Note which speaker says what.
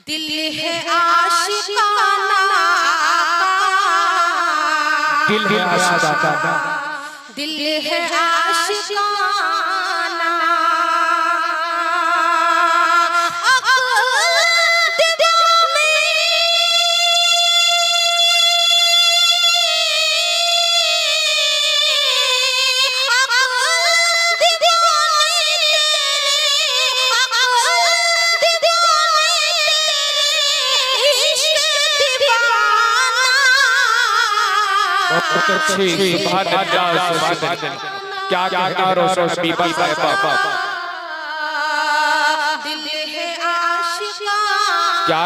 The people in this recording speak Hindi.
Speaker 1: दिल है आशिकाना,
Speaker 2: दिल है आशिकाना,
Speaker 1: दिल है आशिकाना।
Speaker 2: क्या कहना रोशन हबीबा साहिबा,
Speaker 1: दिल है आशिकाना।
Speaker 2: क्या